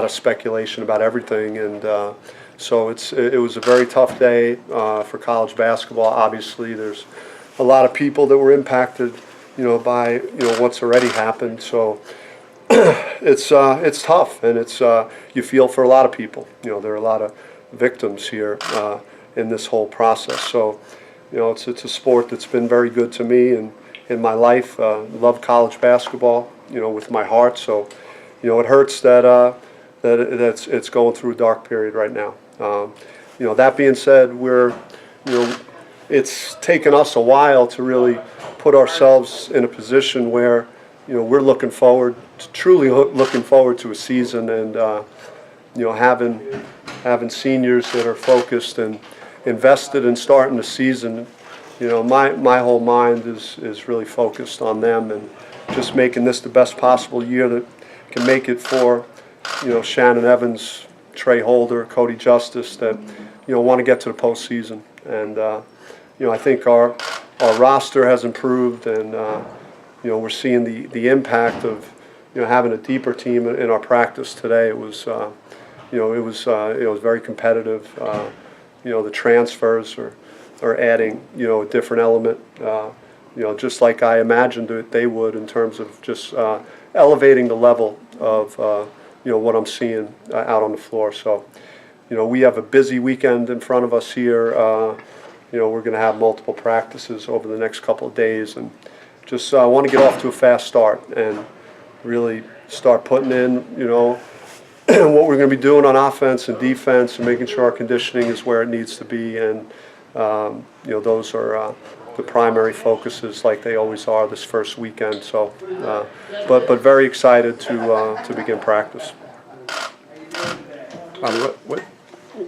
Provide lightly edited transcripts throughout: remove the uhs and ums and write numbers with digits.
of speculation about everything, and so it was a very tough day for college basketball. Obviously, there's a lot of people that were impacted, by what's already happened. So it's tough, and you feel for a lot of people. There are a lot of victims here in this whole process. So it's a sport that's been very good to me and in my life. Love college basketball, with my heart. So it hurts that it's going through a dark period right now. That being said, it's taken us a while to really put ourselves in a position where we're truly looking forward to a season, and having seniors that are focused and invested in starting the season. My whole mind is really focused on them and just making this the best possible year that can make it for Shannon Evans, Trey Holder, Cody Justice, that want to get to the postseason. And I think our roster has improved, and we're seeing the impact of having a deeper team in our practice today. It was very competitive. The transfers are adding a different element. Just like I imagined they would, in terms of just elevating the level of what I'm seeing out on the floor. So we have a busy weekend in front of us here. We're going to have multiple practices over the next couple of days, and just want to get off to a fast start and really start putting in, what we're going to be doing on offense and defense, and making sure our conditioning is where it needs to be. And those are the primary focuses, like they always are this first weekend. So, but very excited to begin practice.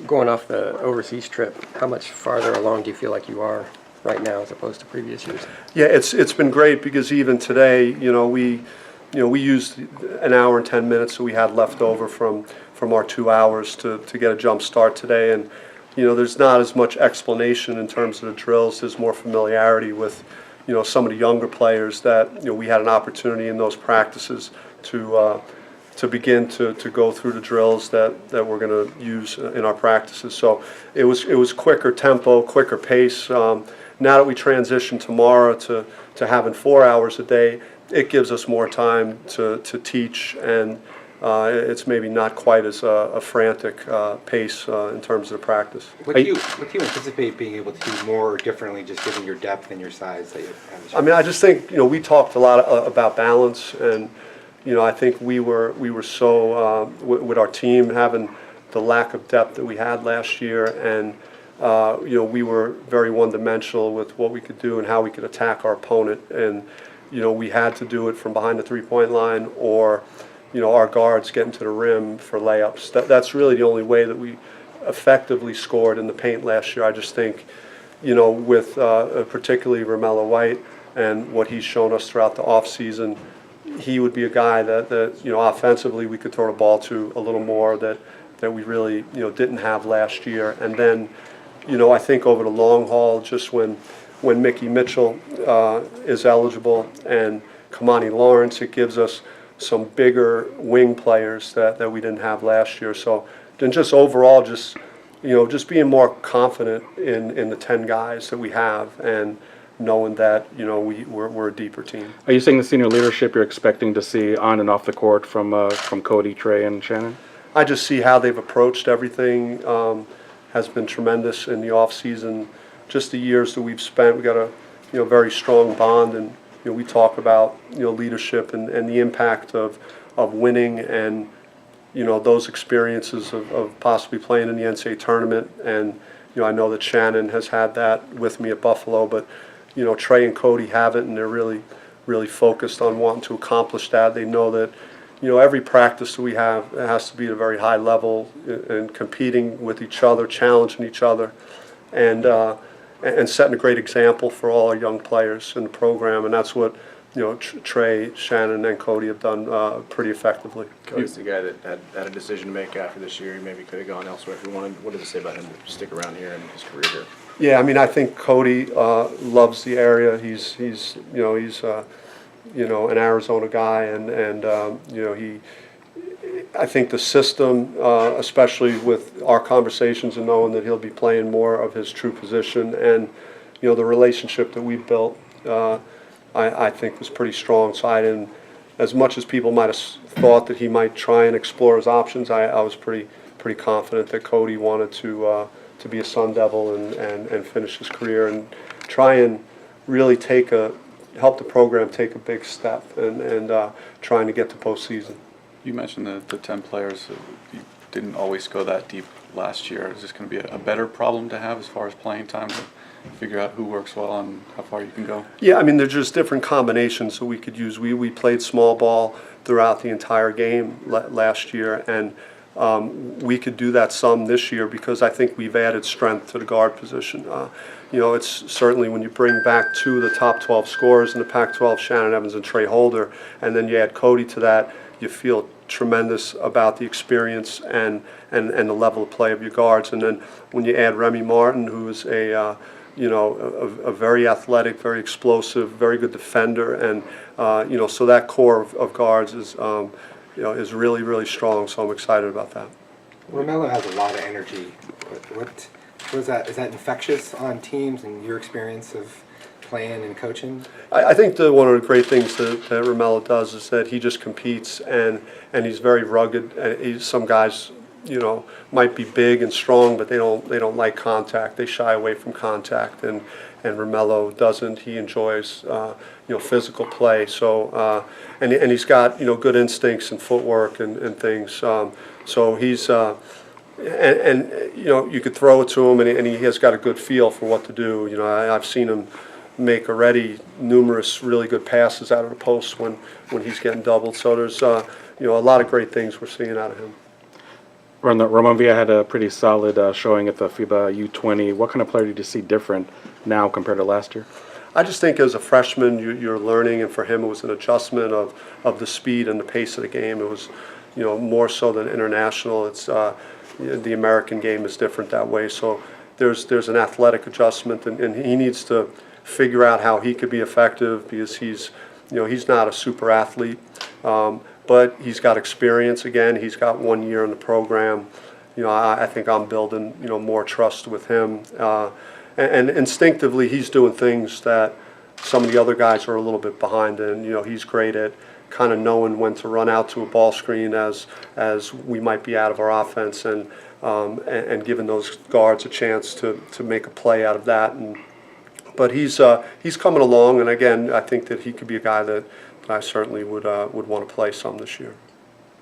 Going off the overseas trip, how much farther along do you feel like you are right now as opposed to previous years? Yeah, it's been great, because even today, we used an hour and 10 minutes that we had left over from our 2 hours to get a jump start today. And there's not as much explanation in terms of the drills. There's more familiarity with some of the younger players that we had an opportunity in those practices to begin to go through the drills that we're going to use in our practices. So it was quicker tempo, quicker pace. Now that we transition tomorrow to having 4 hours a day, it gives us more time to teach, and it's maybe not quite as a frantic pace in terms of the practice. What do you anticipate being able to do more differently, just given your depth and your size that you have? I mean, I just think we talked a lot about balance, and I think we were so with our team having the lack of depth that we had last year, and we were very one-dimensional with what we could do and how we could attack our opponent, and we had to do it from behind the three-point line, or our guards getting to the rim for layups. That's really the only way that we effectively scored in the paint last year. I just think, with particularly Romello White and what he's shown us throughout the offseason, he would be a guy that offensively we could throw the ball to a little more, that we really didn't have last year. And then I think over the long haul, just when Mickey Mitchell is eligible and Kamani Lawrence, it gives us some bigger wing players that we didn't have last year. So then just overall, just being more confident in the 10 guys that we have, and knowing that we're a deeper team. Are you seeing the senior leadership you're expecting to see on and off the court from Cody, Trey, and Shannon? I just see how they've approached everything has been tremendous in the off season. Just the years that we've spent, we got a very strong bond, and we talk about leadership and the impact of winning, and those experiences of possibly playing in the NCAA tournament. And I know that Shannon has had that with me at Buffalo, but Trey and Cody haven't, and they're really focused on wanting to accomplish that. They know that every practice that we have, it has to be at a very high level, and competing with each other, challenging each other, and setting a great example for all our young players in the program. And that's what Trey, Shannon, and Cody have done pretty effectively. Cody's the guy that had a decision to make after this year. He maybe could have gone elsewhere if he wanted. What does it say about him to stick around here in his career here? Yeah, I mean, I think Cody loves the area. He's an Arizona guy, and I think the system, especially with our conversations and knowing that he'll be playing more of his true position, and the relationship that we built, I think was pretty strong. So I didn't, as much as people might have thought that he might try and explore his options, I was pretty confident that Cody wanted to be a Sun Devil and finish his career and try and really help the program take a big step and trying to get to postseason. You mentioned the 10 players. You didn't always go that deep last year. Is this going to be a better problem to have as far as playing time to figure out who works well and how far you can go? Yeah, I mean, there's just different combinations that we could use. We played small ball throughout the entire game last year, and we could do that some this year because I think we've added strength to the guard position. It's certainly when you bring back two of the top 12 scorers in the Pac-12, Shannon Evans and Trey Holder, and then you add Cody to that, you feel tremendous about the experience and the level of play of your guards. And then when you add Remy Martin, who is a very athletic, very explosive, very good defender, and so that core of guards is really, really strong. So I'm excited about that. Romello has a lot of energy. What is that? Is that infectious on teams and your experience of playing and coaching? I think one of the great things that Romello does is that he just competes and he's very rugged. Some guys, might be big and strong, but they don't like contact. They shy away from contact, and Romello doesn't. He enjoys physical play. So and he's got good instincts and footwork and things. So he's you could throw it to him, and he has got a good feel for what to do. I've seen him make already numerous really good passes out of the post when he's getting doubled. So there's a lot of great things we're seeing out of him. Ramon Villa had a pretty solid showing at the FIBA U20. What kind of player did you see different now compared to last year? I just think as a freshman you're learning, and for him it was an adjustment of the speed and the pace of the game. It was more so than international. It's the American game is different that way. So there's an athletic adjustment, and he needs to figure out how he could be effective because he's not a super athlete. But he's got experience again. He's got 1 year in the program. I think I'm building more trust with him. And instinctively, he's doing things that some of the other guys are a little bit behind in. He's great at kind of knowing when to run out to a ball screen as we might be out of our offense, and giving those guards a chance to make a play out of that. But he's coming along, and again, I think that he could be a guy that I certainly would want to play some this year.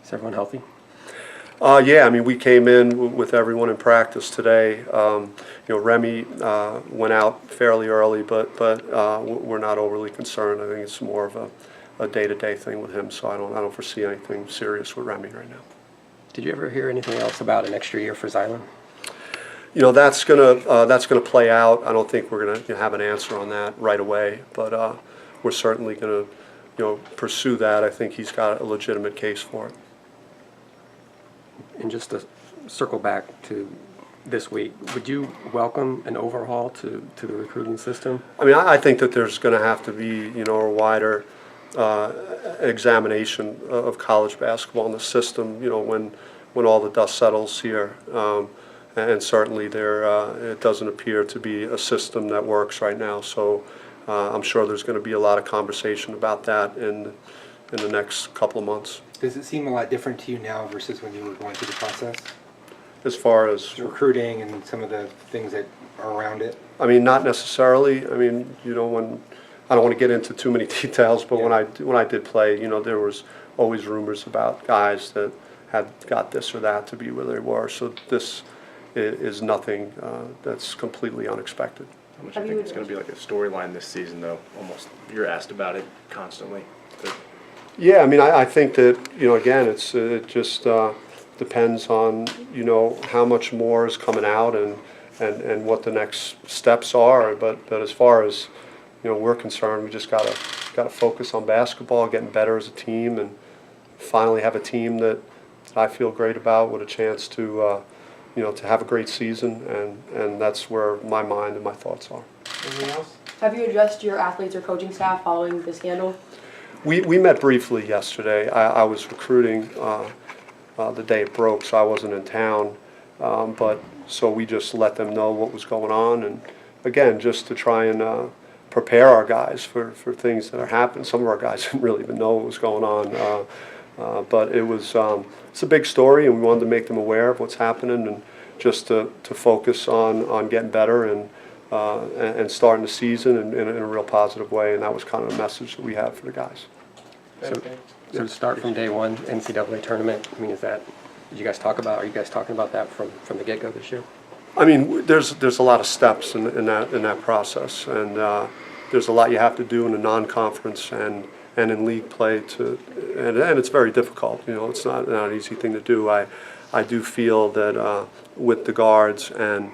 Is everyone healthy? Yeah, I mean, we came in with everyone in practice today. Remy went out fairly early, but we're not overly concerned. I think it's more of a day-to-day thing with him, so I don't foresee anything serious with Remy right now. Did you ever hear anything else about an extra year for Xylen? That's gonna play out. I don't think we're gonna have an answer on that right away, but we're certainly gonna pursue that. I think he's got a legitimate case for it. And just to circle back to this week, would you welcome an overhaul to the recruiting system? I mean, I think that there's going to have to be a wider examination of college basketball and the system. When all the dust settles here, and certainly it doesn't appear to be a system that works right now. So I'm sure there's going to be a lot of conversation about that in the next couple of months. Does it seem a lot different to you now versus when you were going through the process? As far as Recruiting and some of the things that are around it? I mean, not necessarily. I mean, when I don't want to get into too many details, but Yeah. when I did play, there was always rumors about guys that had got this or that to be where they were. So this is nothing that's completely unexpected. How much do you think it's going to be like a storyline this season, though? Almost, you're asked about it constantly. But Yeah, I mean, I think that again, it just depends on how much more is coming out and what the next steps are. But as far as we're concerned, we just gotta focus on basketball, getting better as a team, and finally have a team that I feel great about with a chance to to have a great season, and that's where my mind and my thoughts are. Anything else? Have you addressed your athletes or coaching staff following the scandal? We met briefly yesterday. I was recruiting the day it broke, so I wasn't in town. So we just let them know what was going on, and again, just to try and prepare our guys for things that are happening. Some of our guys didn't really even know what was going on, but it's a big story, and we wanted to make them aware of what's happening, and just to focus on getting better and starting the season in a real positive way, and that was kind of the message that we had for the guys. So to start from day one, NCAA tournament, I mean, are you guys talking about that from the get-go this year? I mean, there's a lot of steps in that process, and there's a lot you have to do in a non-conference and in league play and it's very difficult. You know, it's not an easy thing to do. I do feel that with the guards and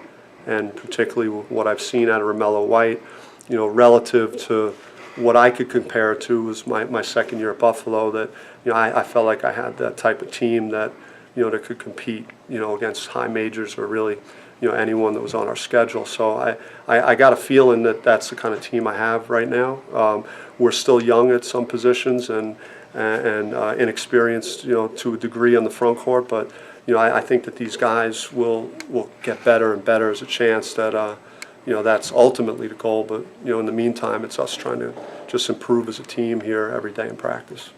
particularly what I've seen out of Romello White, you know, relative to what I could compare to was my second year at Buffalo, that, you know, I felt like I had that type of team that, you know, that could compete, you know, against high majors or really, you know, anyone that was on our schedule. So I got a feeling that that's the kind of team I have right now. We're still young at some positions and inexperienced, you know, to a degree on the front court, but, you know, I think that these guys will get better and better as a chance that, you know, that's ultimately the goal. But, you know, in the meantime, it's us trying to just improve as a team here every day in practice.